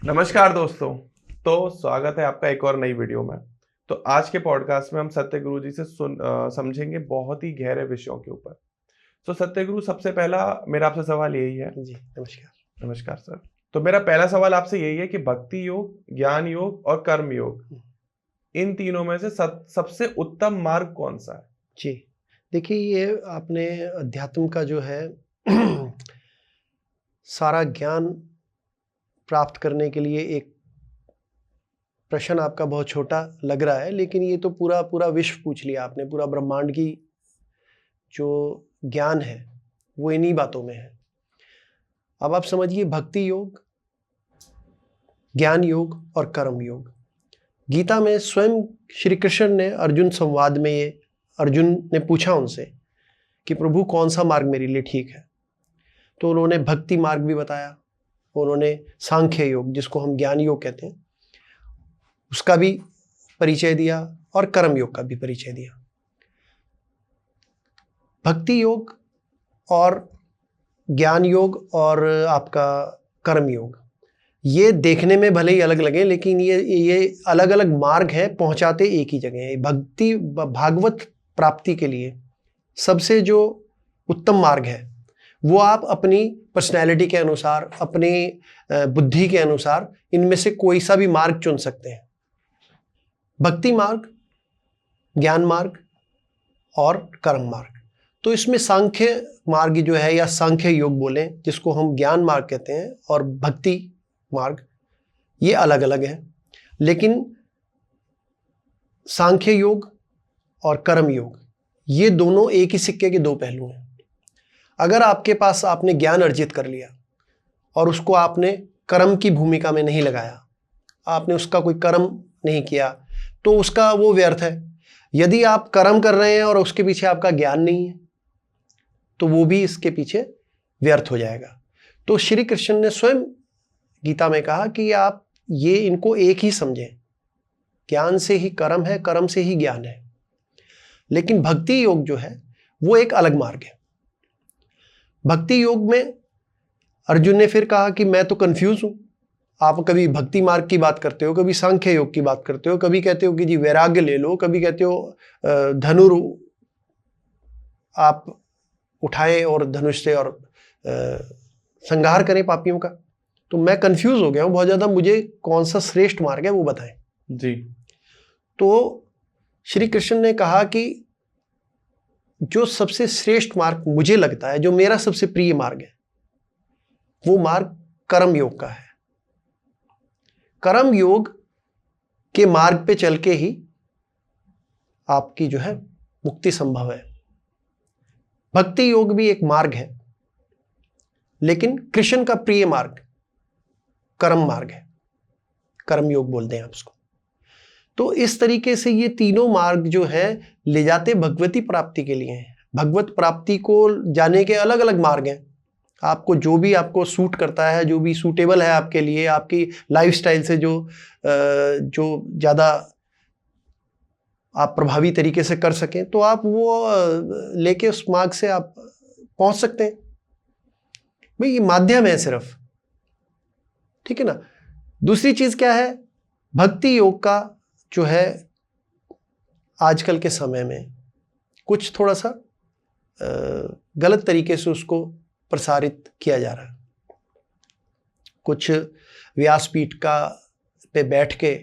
नमस्कार दोस्तों। तो स्वागत है आपका एक और नई वीडियो में। तो आज के पॉडकास्ट में हम सत्यगुरु जी से समझेंगे बहुत ही गहरे विषयों के ऊपर। तो सत्यगुरु, सबसे पहला मेरा आपसे सवाल यही है। जी, नमस्कार। नमस्कार सर। तो मेरा पहला सवाल आपसे यही है कि भक्ति योग, ज्ञान योग और कर्म योग, इन तीनों में से सबसे उत्तम मार्ग कौन सा है? जी, देखिए ये आपने अध्यात्म का जो है सारा ज्ञान प्राप्त करने के लिए एक प्रश्न आपका बहुत छोटा लग रहा है, लेकिन ये तो पूरा विश्व पूछ लिया आपने। पूरा ब्रह्मांड की जो ज्ञान है वो इन्हीं बातों में है। अब आप समझिए, भक्ति योग, ज्ञान योग और कर्म योग। गीता में स्वयं श्री कृष्ण ने अर्जुन संवाद में ये अर्जुन ने पूछा उनसे कि प्रभु कौन सा मार्ग मेरे लिए ठीक है, तो उन्होंने भक्ति मार्ग भी बताया, उन्होंने सांख्य योग जिसको हम ज्ञान योग कहते हैं उसका भी परिचय दिया और कर्म योग का भी परिचय दिया। भक्ति योग और ज्ञान योग और आपका कर्म योग, ये देखने में भले ही अलग लगे, लेकिन ये अलग अलग मार्ग हैं, पहुंचाते एक ही जगह है। भक्ति भागवत प्राप्ति के लिए सबसे जो उत्तम मार्ग है वो आप अपनी पर्सनैलिटी के अनुसार, अपनी बुद्धि के अनुसार इनमें से कोई सा भी मार्ग चुन सकते हैं। भक्ति मार्ग, ज्ञान मार्ग और कर्म मार्ग। तो इसमें सांख्य मार्ग जो है, या सांख्य योग बोलें, जिसको हम ज्ञान मार्ग कहते हैं, और भक्ति मार्ग, ये अलग अलग है। लेकिन सांख्य योग और कर्म योग, ये दोनों एक ही सिक्के के दो पहलू हैं। अगर आपके पास आपने ज्ञान अर्जित कर लिया और उसको आपने कर्म की भूमिका में नहीं लगाया, आपने उसका कोई कर्म नहीं किया, तो उसका वो व्यर्थ है। यदि आप कर्म कर रहे हैं और उसके पीछे आपका ज्ञान नहीं है, तो वो भी इसके पीछे व्यर्थ हो जाएगा। तो श्री कृष्ण ने स्वयं गीता में कहा कि आप ये इनको एक ही समझें, ज्ञान से ही कर्म है, कर्म से ही ज्ञान है। लेकिन भक्ति योग जो है वो एक अलग मार्ग है। भक्ति योग में अर्जुन ने फिर कहा कि मैं तो कंफ्यूज हूं, आप कभी भक्ति मार्ग की बात करते हो, कभी सांख्य योग की बात करते हो, कभी कहते हो कि जी वैराग्य ले लो, कभी कहते हो धनुर आप उठाएं और धनुष से और संहार करें पापियों का। तो मैं कंफ्यूज हो गया हूं बहुत ज्यादा, मुझे कौन सा श्रेष्ठ मार्ग है वो बताएं। जी। तो श्री कृष्ण ने कहा कि जो सबसे श्रेष्ठ मार्ग मुझे लगता है, जो मेरा सबसे प्रिय मार्ग है, वो मार्ग कर्म योग का है। कर्म योग के मार्ग पे चल के ही आपकी जो है मुक्ति संभव है। भक्ति योग भी एक मार्ग है, लेकिन कृष्ण का प्रिय मार्ग कर्म मार्ग है, कर्म योग बोलते हैं आप उसको। तो इस तरीके से ये तीनों मार्ग जो है ले जाते भगवती प्राप्ति के लिए हैं। भगवत प्राप्ति को जाने के अलग अलग मार्ग हैं। आपको जो भी आपको सूट करता है, जो भी सूटेबल है आपके लिए, आपकी लाइफस्टाइल से जो ज़्यादा आप प्रभावी तरीके से कर सकें, तो आप वो लेके उस मार्ग से आप पहुंच सकते हैं। भाई ये माध्यम है सिर्फ, ठीक है ना। दूसरी चीज क्या है, भक्ति योग का जो है आजकल के समय में कुछ थोड़ा सा गलत तरीके से उसको प्रसारित किया जा रहा है। कुछ व्यासपीठ का पे बैठ के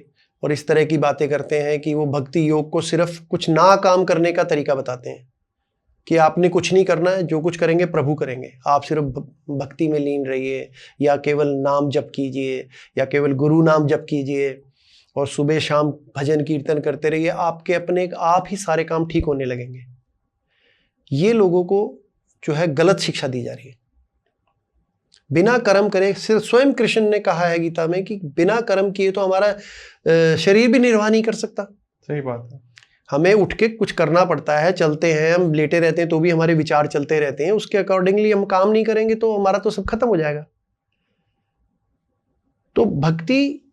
और इस तरह की बातें करते हैं कि वो भक्ति योग को सिर्फ कुछ ना काम करने का तरीका बताते हैं कि आपने कुछ नहीं करना है, जो कुछ करेंगे प्रभु करेंगे, आप सिर्फ भक्ति में लीन रहिए, या केवल नाम जप कीजिए, या केवल गुरु नाम जप कीजिए, और सुबह शाम भजन कीर्तन करते रहिए, आपके अपने आप ही सारे काम ठीक होने लगेंगे। ये लोगों को जो है गलत शिक्षा दी जा रही है। बिना कर्म करे, सिर्फ स्वयं कृष्ण ने कहा है गीता में कि बिना कर्म किए तो हमारा शरीर भी निर्वाह नहीं कर सकता। सही बात है। हमें उठ के कुछ करना पड़ता है, चलते हैं, हम लेटे रहते हैं तो भी हमारे विचार चलते रहते हैं, उसके अकॉर्डिंगली हम काम नहीं करेंगे तो हमारा तो सब खत्म हो जाएगा। तो भक्ति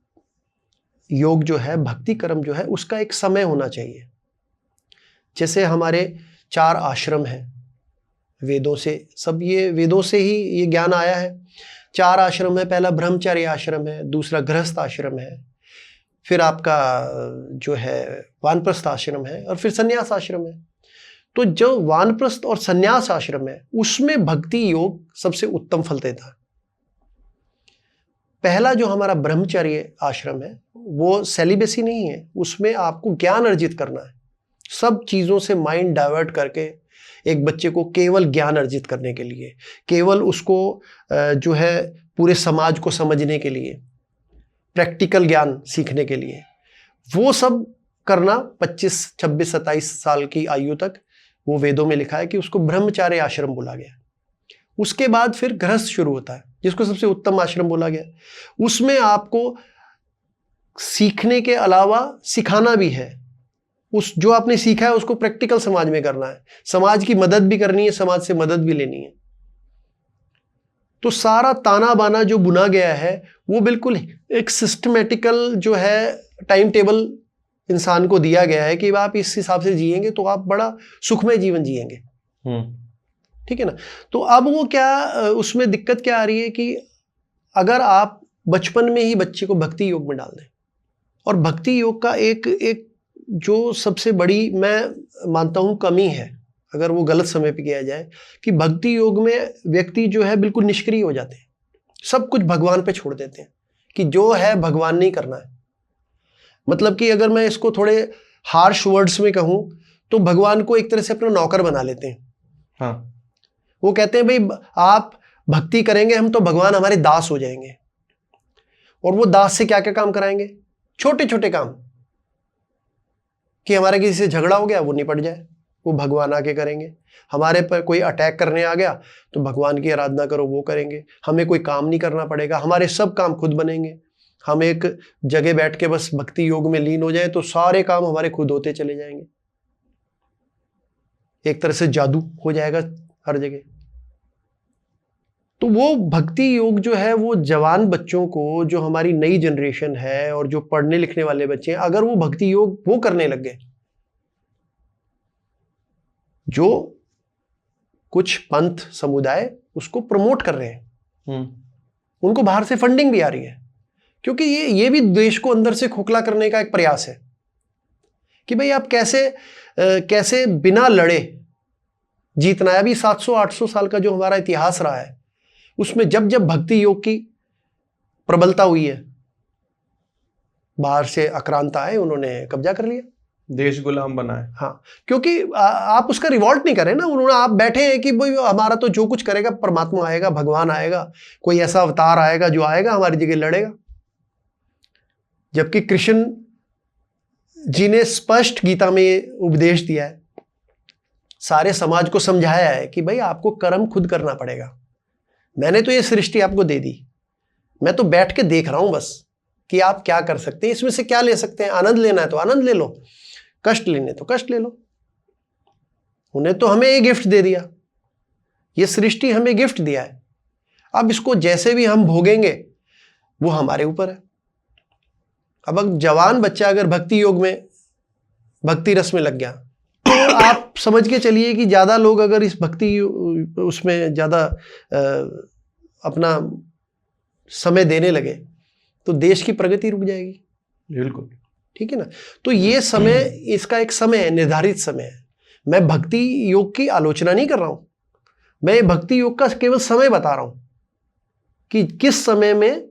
योग जो है, भक्ति कर्म जो है, उसका एक समय होना चाहिए। जैसे हमारे 4 आश्रम हैं, वेदों से सब, ये वेदों से ही ये ज्ञान आया है। 4 आश्रम है। पहला ब्रह्मचर्य आश्रम है, दूसरा गृहस्थ आश्रम है, फिर आपका जो है वानप्रस्थ आश्रम है, और फिर संन्यास आश्रम है। तो जो वानप्रस्थ और संन्यास आश्रम है उसमें भक्ति योग सबसे उत्तम फल देता है। पहला जो हमारा ब्रह्मचर्य आश्रम है वो सेलिबेसी नहीं है, उसमें आपको ज्ञान अर्जित करना है। सब चीज़ों से माइंड डाइवर्ट करके एक बच्चे को केवल ज्ञान अर्जित करने के लिए, केवल उसको जो है पूरे समाज को समझने के लिए, प्रैक्टिकल ज्ञान सीखने के लिए, वो सब करना 25, 26, 27 साल की आयु तक, वो वेदों में लिखा है कि उसको ब्रह्मचार्य आश्रम बोला गया। उसके बाद फिर गृहस्थ शुरू होता है जिसको सबसे उत्तम आश्रम बोला गया। उसमें आपको सीखने के अलावा सिखाना भी है। उस जो आपने सीखा है उसको प्रैक्टिकल समाज में करना है, समाज की मदद भी करनी है, समाज से मदद भी लेनी है। तो सारा ताना बाना जो बुना गया है वो बिल्कुल एक सिस्टमेटिकल जो है टाइम टेबल इंसान को दिया गया है कि आप इस हिसाब से जिएंगे तो आप बड़ा सुखमय जीवन जिएंगे। ठीक है ना। तो अब वो क्या, उसमें दिक्कत क्या आ रही है कि अगर आप बचपन में ही बच्चे को भक्ति योग में डाल दें, और भक्ति योग का एक जो सबसे बड़ी मैं मानता हूं कमी है, अगर वो गलत समय पे किया जाए, कि भक्ति योग में व्यक्ति जो है बिल्कुल निष्क्रिय हो जाते हैं, सब कुछ भगवान पे छोड़ देते हैं कि जो है भगवान ने ही करना है। मतलब कि अगर मैं इसको थोड़े हार्श वर्ड्स में कहूं तो भगवान को एक तरह से अपना नौकर बना लेते हैं। हाँ, वो कहते हैं भाई आप भक्ति करेंगे हम तो भगवान हमारे दास हो जाएंगे, और वो दास से क्या क्या काम कराएंगे, छोटे छोटे काम, कि हमारे किसी से झगड़ा हो गया वो निपट जाए, वो भगवान आके करेंगे। हमारे पर कोई अटैक करने आ गया तो भगवान की आराधना करो, वो करेंगे। हमें कोई काम नहीं करना पड़ेगा, हमारे सब काम खुद बनेंगे। हम एक जगह बैठ के बस भक्ति योग में लीन हो जाए तो सारे काम हमारे खुद होते चले जाएंगे। एक तरह से जादू हो जाएगा हर जगह। तो वो भक्ति योग जो है वो जवान बच्चों को, जो हमारी नई जनरेशन है और जो पढ़ने लिखने वाले बच्चे हैं, अगर वो भक्ति योग वो करने लग गए, जो कुछ पंथ समुदाय उसको प्रमोट कर रहे हैं, उनको बाहर से फंडिंग भी आ रही है, क्योंकि ये भी देश को अंदर से खोखला करने का एक प्रयास है कि भाई आप कैसे बिना लड़े जीतना है। अभी 700-800 साल का जो हमारा इतिहास रहा है उसमें जब जब भक्ति योग की प्रबलता हुई है, बाहर से आक्रांता आए, उन्होंने कब्जा कर लिया, देश गुलाम बनाए। हाँ, क्योंकि आप उसका रिवॉल्ट नहीं करें ना, उन्होंने, आप बैठे हैं कि भाई हमारा तो जो कुछ करेगा परमात्मा आएगा, भगवान आएगा, कोई ऐसा अवतार आएगा जो आएगा हमारी जगह लड़ेगा। जबकि कृष्ण जी ने स्पष्ट गीता में उपदेश दिया है, सारे समाज को समझाया है कि भाई आपको कर्म खुद करना पड़ेगा। मैंने तो ये सृष्टि आपको दे दी, मैं तो बैठ के देख रहा हूं बस कि आप क्या कर सकते हैं, इसमें से क्या ले सकते हैं। आनंद लेना है तो आनंद ले लो, कष्ट लेने तो कष्ट ले लो। उन्हें तो हमें ये गिफ्ट दे दिया, ये सृष्टि हमें गिफ्ट दिया है, अब इसको जैसे भी हम भोगेंगे वो हमारे ऊपर है। अब जवान बच्चा अगर भक्ति योग में, भक्ति रस में लग गया तो आप समझ के चलिए कि ज्यादा लोग अगर इस भक्ति उसमें ज्यादा अपना समय देने लगे तो देश की प्रगति रुक जाएगी। बिल्कुल, ठीक है ना। तो ये समय, इसका एक समय है, निर्धारित समय है। मैं भक्ति योग की आलोचना नहीं कर रहा हूं, मैं भक्ति योग का केवल समय बता रहा हूं कि किस समय में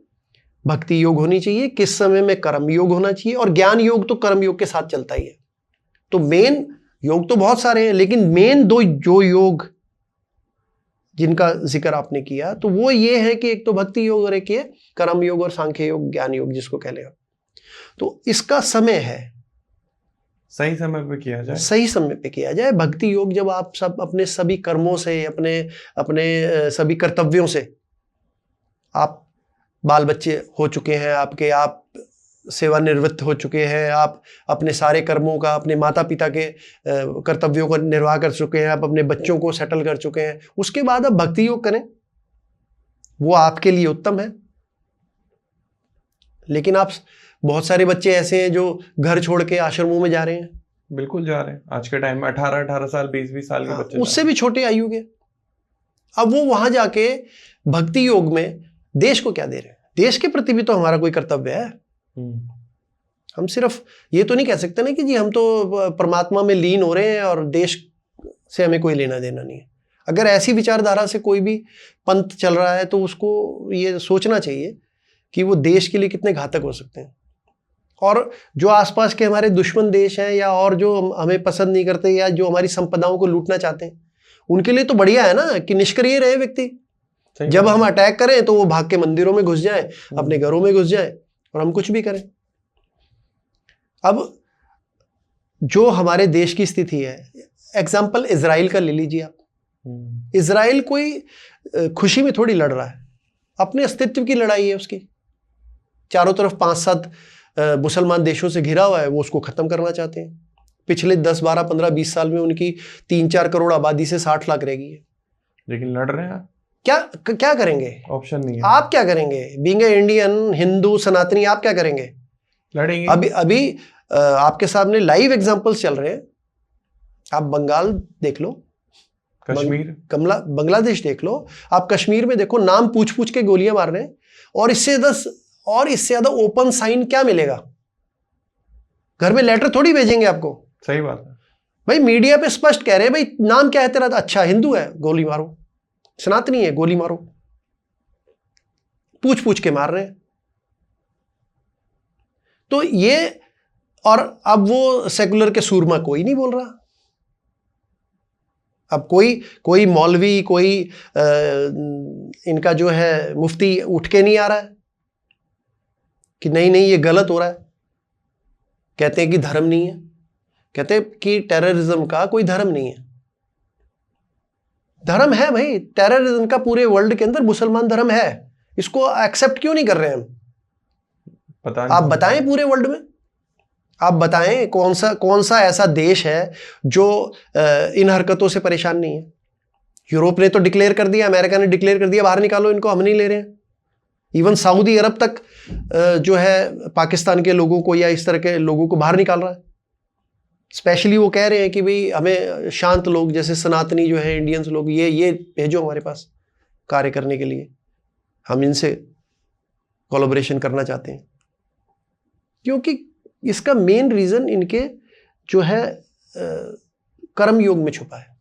भक्ति योग होनी चाहिए, किस समय में कर्म योग होना चाहिए। और ज्ञान योग तो कर्म योग के साथ चलता ही है। तो मेन योग तो बहुत सारे हैं, लेकिन मेन दो जो योग जिनका जिक्र आपने किया तो वो ये है कि एक तो भक्ति योग और एक ये कर्म योग और सांख्य योग, ज्ञान योग जिसको कह लेगा। तो इसका समय है, सही समय पे किया जाए, सही समय पे किया जाए। भक्ति योग जब आप सब अपने सभी कर्मों से, अपने सभी कर्तव्यों से, आप बाल बच्चे हो चुके हैं आपके, आप सेवानिवृत्त हो चुके हैं, आप अपने सारे कर्मों का, अपने माता पिता के कर्तव्यों का निर्वाह कर चुके हैं, आप अपने बच्चों को सेटल कर चुके हैं, उसके बाद आप भक्ति योग करें, वो आपके लिए उत्तम है। लेकिन आप, बहुत सारे बच्चे ऐसे हैं जो घर छोड़ के आश्रमों में जा रहे हैं। बिल्कुल जा रहे हैं आज के टाइम में, 18-18 साल 20-20 साल के बच्चे, उससे भी छोटे आयु के। अब वो वहां जाके भक्ति योग में देश को क्या दे रहे हैं? देश के प्रति भी तो हमारा कोई कर्तव्य है। हम सिर्फ ये तो नहीं कह सकते ना कि जी हम तो परमात्मा में लीन हो रहे हैं और देश से हमें कोई लेना देना नहीं है। अगर ऐसी विचारधारा से कोई भी पंथ चल रहा है तो उसको ये सोचना चाहिए कि वो देश के लिए कितने घातक हो सकते हैं। और जो आसपास के हमारे दुश्मन देश हैं या और जो हमें पसंद नहीं करते या जो हमारी संपदाओं को लूटना चाहते हैं, उनके लिए तो बढ़िया है ना कि निष्क्रिय रहे व्यक्ति। जब हम अटैक करें तो वो भाग के मंदिरों में घुस जाएं, अपने घरों में घुस जाएं और हम कुछ भी करें। अब जो हमारे देश की स्थिति है, एग्जाम्पल इजराइल का ले लीजिए आप। इजराइल कोई खुशी में थोड़ी लड़ रहा है, अपने अस्तित्व की लड़ाई है उसकी। चारों तरफ 5-7 मुसलमान देशों से घिरा हुआ है, वो उसको खत्म करना चाहते हैं। पिछले 10, 12, 15, 20 साल में उनकी 3-4 करोड़ आबादी से 60 लाख रह गई है। लेकिन लड़ रहे हैं। क्या करेंगे? ऑप्शन नहीं है। आप क्या करेंगे? बीइंग ए इंडियन, हिंदू, सनातनी, आप क्या करेंगे? लड़ेंगे। अभी आपके सामने लाइव एग्जांपल्स चल रहे हैं। आप बंगाल देख लो, कश्मीर, बांग्लादेश देख लो, आप कश्मीर में देखो, नाम पूछ पूछ के गोलियां मार रहे हैं। और इससे ज्यादा ओपन साइन क्या मिलेगा? घर में लेटर थोड़ी भेजेंगे आपको। सही बात है भाई, मीडिया पे स्पष्ट कह रहे हैं, भाई नाम क्या है तेरा? अच्छा, हिंदू है, गोली मारो। सनातनी है, गोली मारो। पूछ पूछ के मार रहे हैं। तो ये, और अब वो सेकुलर के सूरमा कोई नहीं बोल रहा। अब कोई मौलवी, कोई इनका जो है मुफ्ती उठ के नहीं आ रहा है कि नहीं ये गलत हो रहा है। कहते हैं कि धर्म नहीं है, कहते हैं कि टेररिज्म का कोई धर्म नहीं है। धर्म है भाई, टेररिज्म का पूरे वर्ल्ड के अंदर मुसलमान धर्म है। इसको एक्सेप्ट क्यों नहीं कर रहे हैं हम? पता नहीं। आप बताएं पूरे वर्ल्ड में, आप बताएं कौन सा ऐसा देश है जो इन हरकतों से परेशान नहीं है। यूरोप ने तो डिक्लेयर कर दिया, अमेरिका ने डिक्लेयर कर दिया, बाहर निकालो इनको, हम नहीं ले रहे हैं। इवन सऊदी अरब तक जो है पाकिस्तान के लोगों को या इस तरह के लोगों को बाहर निकाल रहा है। स्पेशली वो कह रहे हैं कि भाई हमें शांत लोग जैसे सनातनी जो है, इंडियंस लोग, ये भेजो हमारे पास कार्य करने के लिए, हम इनसे कोलैबोरेशन करना चाहते हैं। क्योंकि इसका मेन रीजन इनके जो है कर्म योग में छुपा है।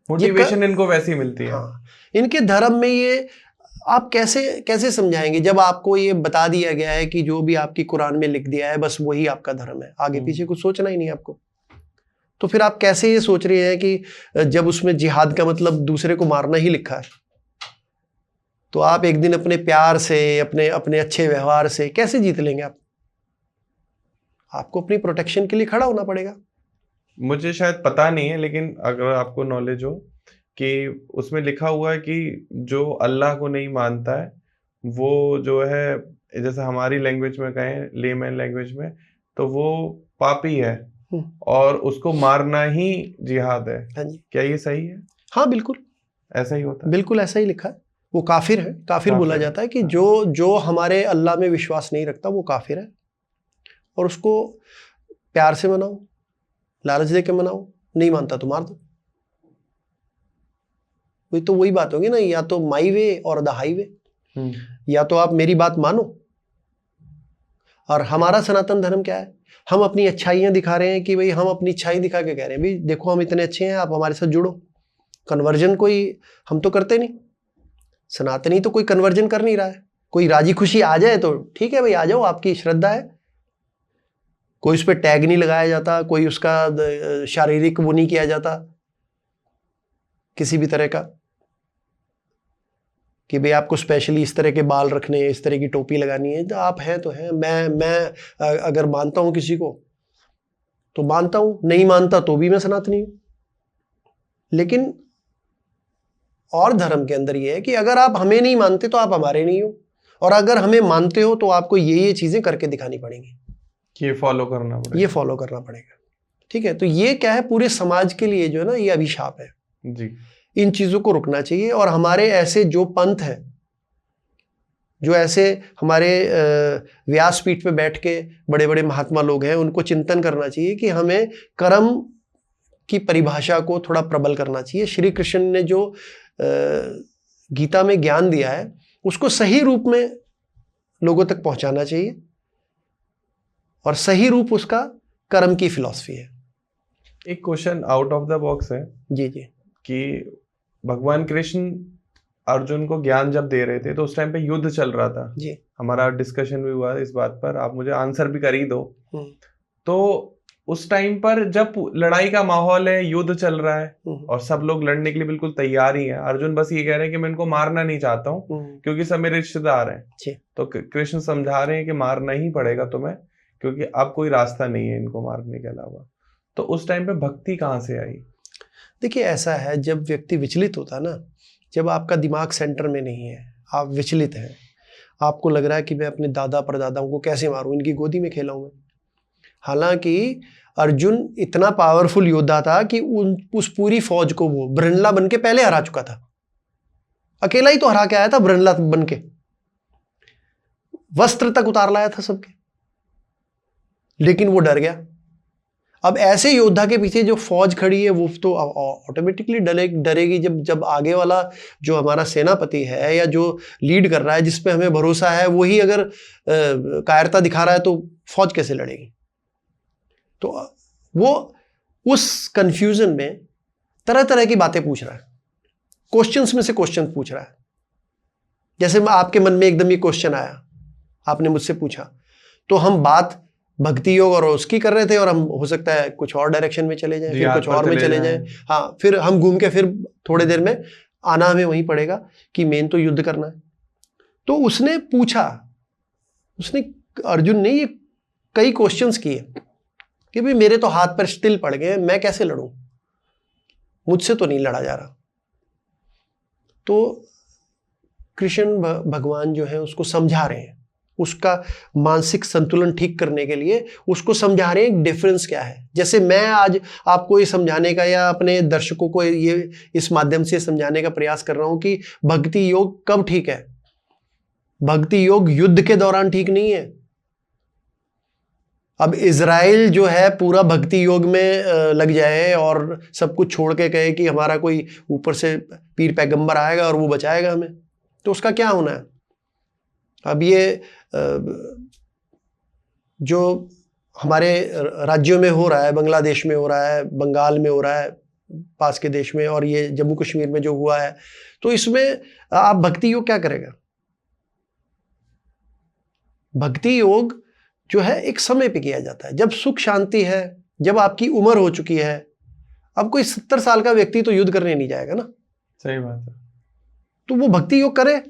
मोटिवेशन इनको वैसी मिलती है। हाँ, इनके धर्म में ये आप कैसे समझाएंगे जब आपको ये बता दिया गया है कि जो भी आपकी कुरान में लिख दिया है बस वही आपका धर्म है, आगे पीछे कुछ सोचना ही नहीं आपको। तो फिर आप कैसे ये सोच रहे हैं कि जब उसमें जिहाद का मतलब दूसरे को मारना ही लिखा है, तो आप एक दिन अपने प्यार से, अपने अच्छे व्यवहार से कैसे जीत लेंगे आप? आपको अपनी प्रोटेक्शन के लिए खड़ा होना पड़ेगा। मुझे शायद पता नहीं है, लेकिन अगर आपको नॉलेज हो कि उसमें लिखा हुआ है कि जो अल्लाह को नहीं मानता है वो जो है, जैसे हमारी लैंग्वेज में कहें, लेमैन लैंग्वेज में, तो वो पापी है और उसको मारना ही जिहाद है। हाँ जी। क्या ये सही है? हाँ, बिल्कुल ऐसा ही होता है। बिल्कुल ऐसा ही लिखा है। वो काफिर है, काफिर बोला जाता है कि जो हमारे अल्लाह में विश्वास नहीं रखता वो काफिर है। और उसको प्यार से मनाओ, लालच दे के मनाओ, नहीं मानता तो मार दो। वही बात होगी ना, या तो माई वे और द हाईवे। या तो आप मेरी बात मानो। और हमारा सनातन धर्म क्या है? हम अपनी अच्छाइयां दिखा रहे हैं कि भाई हम अपनी अच्छाई दिखा के कह रहे हैं भाई देखो हम इतने अच्छे हैं, आप हमारे साथ जुड़ो। कन्वर्जन हम तो करते नहीं। सनातनी तो कोई कन्वर्जन कर नहीं रहा है। कोई राजी खुशी आ जाए तो ठीक है भाई, आ जाओ, आपकी श्रद्धा है। कोई उस पर टैग नहीं लगाया जाता, कोई उसका शारीरिक वो नहीं किया जाता किसी भी तरह का कि भाई आपको स्पेशली इस तरह के बाल रखने हैं, इस तरह की टोपी लगानी है। तो आप हैं तो हैं। मैं अगर मानता हूं किसी को तो मानता हूं, नहीं मानता तो भी मैं सनातनी हूं। लेकिन और धर्म के अंदर ये है कि अगर आप हमें नहीं मानते तो आप हमारे नहीं हो, और अगर हमें मानते हो तो आपको ये चीजें करके दिखानी पड़ेंगी, ये फॉलो करना पड़ेगा। ठीक है? तो ये क्या है, पूरे समाज के लिए जो है ना, ये अभिशाप है जी। इन चीजों को रुकना चाहिए। और हमारे ऐसे जो पंथ हैं, जो ऐसे हमारे व्यासपीठ पे बैठ के बड़े बड़े महात्मा लोग हैं, उनको चिंतन करना चाहिए कि हमें कर्म की परिभाषा को थोड़ा प्रबल करना चाहिए। श्री कृष्ण ने जो गीता में ज्ञान दिया है उसको सही रूप में लोगों तक पहुंचाना चाहिए, और सही रूप उसका कर्म की फिलॉसफी है। एक question out of the box है जी जी। कि भगवान कृष्ण अर्जुन को ज्ञान जब दे रहे थे तो उस टाइम पे युद्ध चल रहा था जी। हमारा डिस्कशन भी हुआ इस बात पर, आप मुझे आंसर भी कर ही दो। तो उस टाइम पर जब लड़ाई का माहौल है, युद्ध चल रहा है और सब लोग लड़ने के लिए बिल्कुल तैयार ही हैं, अर्जुन बस ये कह रहे हैं कि मैं इनको मारना नहीं चाहता हूँ क्योंकि सब मेरे रिश्तेदार हैं। तो कृष्ण समझा रहे हैं कि मारना ही पड़ेगा तुम्हें क्योंकि अब कोई रास्ता नहीं है इनको मारने के अलावा। तो उस टाइम पे भक्ति कहाँ से आई? देखिए ऐसा है, जब व्यक्ति विचलित होता है ना, जब आपका दिमाग सेंटर में नहीं है, आप विचलित हैं, आपको लग रहा है कि मैं अपने दादा परदादाओं को कैसे मारूं, इनकी गोदी में खेला हूं मैं। हालांकि अर्जुन इतना पावरफुल योद्धा था कि उस पूरी फौज को वो ब्रह्मला बन के पहले हरा चुका था। अकेला ही तो हरा के आया था, ब्रह्मला बन के वस्त्र तक उतार लाया था सबके, लेकिन वो डर गया। अब ऐसे योद्धा के पीछे जो फौज खड़ी है वो तो ऑटोमेटिकली डरेगी। जब आगे वाला जो हमारा सेनापति है या जो लीड कर रहा है, जिस पे हमें भरोसा है, वही अगर कायरता दिखा रहा है तो फौज कैसे लड़ेगी? तो वो उस कंफ्यूजन में तरह तरह की बातें पूछ रहा है, क्वेश्चंस में से क्वेश्चन पूछ रहा है। जैसे आपके मन में एकदम ये क्वेश्चन आया, आपने मुझसे पूछा, तो हम बात भक्ति योग और उसकी कर रहे थे, और हम हो सकता है कुछ और डायरेक्शन में चले जाएं, फिर कुछ और में चले जाएं। हाँ, फिर हम घूम के फिर थोड़ी देर में आना हमें वहीं पड़ेगा कि मेन तो युद्ध करना है। तो उसने पूछा, अर्जुन ने ये कई क्वेश्चंस किए कि भाई मेरे तो हाथ पर स्टिल पड़ गए, मैं कैसे लड़ूं, मुझसे तो नहीं लड़ा जा रहा। तो कृष्ण भगवान जो है उसको समझा रहे हैं, उसका मानसिक संतुलन ठीक करने के लिए उसको समझा रहे हैं डिफरेंस क्या है। जैसे मैं आज आपको ये समझाने का या अपने दर्शकों को ये इस माध्यम से समझाने का प्रयास कर रहा हूं कि भक्ति योग कब ठीक है। भक्ति योग युद्ध के दौरान ठीक नहीं है। अब इजराइल जो है पूरा भक्ति योग में लग जाए और सब कुछ छोड़ के कहे कि हमारा कोई ऊपर से पीर पैगंबर आएगा और वो बचाएगा हमें, तो उसका क्या होना है? अब ये जो हमारे राज्यों में हो रहा है, बांग्लादेश में हो रहा है, बंगाल में हो रहा है, पास के देश में, और ये जम्मू कश्मीर में जो हुआ है, तो इसमें आप भक्ति योग क्या करेगा? भक्ति योग जो है एक समय पे किया जाता है, जब सुख शांति है, जब आपकी उम्र हो चुकी है। अब कोई 70 साल का व्यक्ति तो युद्ध करने नहीं जाएगा ना। सही बात है। तो वो भक्ति योग करे,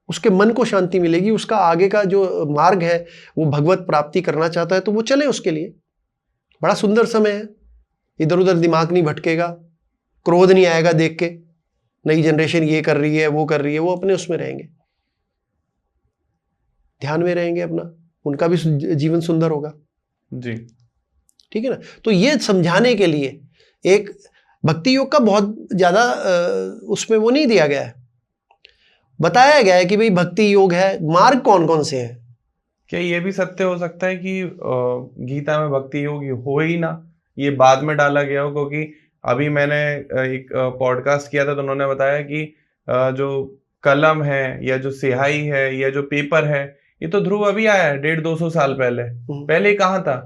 उसके मन को शांति मिलेगी, उसका आगे का जो मार्ग है वो भगवत प्राप्ति करना चाहता है तो वो चले, उसके लिए बड़ा सुंदर समय है। इधर उधर दिमाग नहीं भटकेगा, क्रोध नहीं आएगा देख के नई जनरेशन ये कर रही है वो कर रही है, वो अपने उसमें रहेंगे, ध्यान में रहेंगे अपना, उनका भी जीवन सुंदर होगा जी। ठीक है ना। तो ये समझाने के लिए एक भक्ति योग का बहुत ज्यादा उसमें वो नहीं दिया गया है, बताया गया है कि भाई भक्ति योग है, मार्ग कौन कौन से हैं। क्या ये भी सत्य हो सकता है कि गीता में भक्ति योग हो ही ना, ये बाद में डाला गया हो? क्योंकि अभी मैंने एक पॉडकास्ट किया था तो उन्होंने बताया कि जो कलम है या जो स्याही है या जो पेपर है, ये तो ध्रुव अभी आया है 150-200 साल पहले। पहले कहाँ था?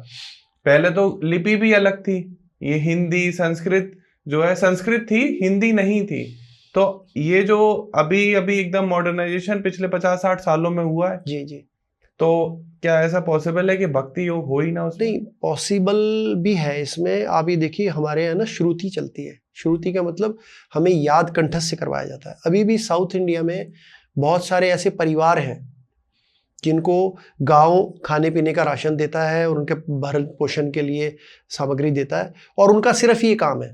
पहले तो लिपि भी अलग थी, ये हिंदी संस्कृत जो है, संस्कृत थी, हिंदी नहीं थी। तो ये जो अभी अभी एकदम मॉडर्नाइजेशन पिछले 50-60 सालों में हुआ है जी जी, तो क्या ऐसा पॉसिबल है कि भक्ति योग हो ही ना उसमें? नहीं, पॉसिबल भी है इसमें। आप ये देखिए, हमारे यहाँ ना श्रुति चलती है। श्रुति का मतलब हमें याद कंठस्थ से करवाया जाता है। अभी भी साउथ इंडिया में बहुत सारे ऐसे परिवार हैं जिनको गांव खाने पीने का राशन देता है और उनके भरण पोषण के लिए सामग्री देता है, और उनका सिर्फ ये काम है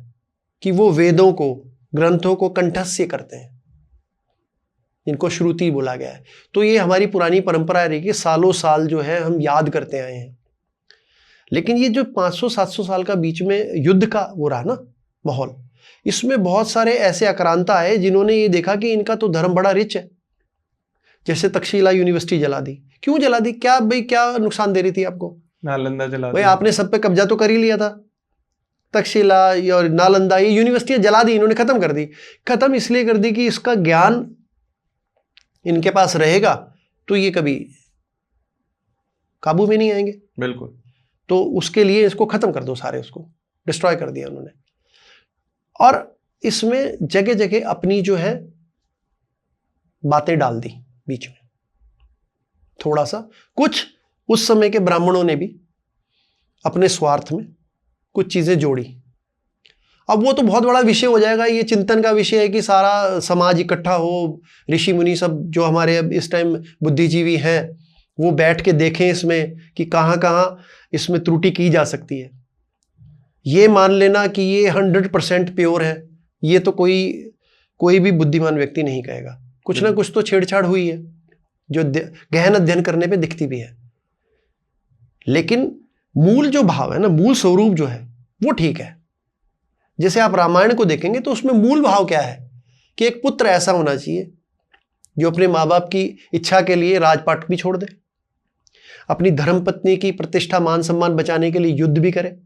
कि वो वेदों को, ग्रंथों को कंठस्थ से करते हैं, इनको श्रुति बोला गया है। तो ये हमारी पुरानी परंपरा रही कि सालों साल जो है हम याद करते आए हैं। लेकिन ये जो 500-700 साल का बीच में युद्ध का वो रहा ना माहौल, इसमें बहुत सारे ऐसे आक्रांता आए जिन्होंने ये देखा कि इनका तो धर्म बड़ा रिच है। जैसे तक्षशिला यूनिवर्सिटी जला दी। क्यों जला दी? क्या भाई, क्या नुकसान दे रही थी आपको? नालंदा जला दी भाई, आपने सब पे कब्जा तो कर ही लिया था। तक्षशिला और नालंदा, ये यूनिवर्सिटी जला दी इन्होंने, खत्म कर दी। खत्म इसलिए कर दी कि इसका ज्ञान इनके पास रहेगा तो ये कभी काबू में नहीं आएंगे। बिल्कुल। तो उसके लिए इसको खत्म कर दो, सारे उसको डिस्ट्रॉय कर दिया उन्होंने। और इसमें जगह जगह अपनी जो है बातें डाल दी बीच में, थोड़ा सा कुछ उस समय के ब्राह्मणों ने भी अपने स्वार्थ में कुछ चीजें जोड़ी। अब वो तो बहुत बड़ा विषय हो जाएगा, ये चिंतन का विषय है कि सारा समाज इकट्ठा हो, ऋषि मुनि सब जो हमारे अब इस टाइम बुद्धिजीवी हैं वो बैठ के देखें इसमें कि कहाँ कहाँ इसमें त्रुटि की जा सकती है। ये मान लेना कि ये 100% प्योर है, ये तो कोई भी बुद्धिमान व्यक्ति नहीं कहेगा। कुछ ना कुछ तो छेड़छाड़ हुई है जो गहन अध्ययन करने पे दिखती भी है। लेकिन मूल जो भाव है ना, मूल स्वरूप जो है वो ठीक है। जैसे आप रामायण को देखेंगे तो उसमें मूल भाव क्या है कि एक पुत्र ऐसा होना चाहिए जो अपने माँ बाप की इच्छा के लिए राजपाट भी छोड़ दे, अपनी धर्मपत्नी की प्रतिष्ठा मान सम्मान बचाने के लिए युद्ध भी करे,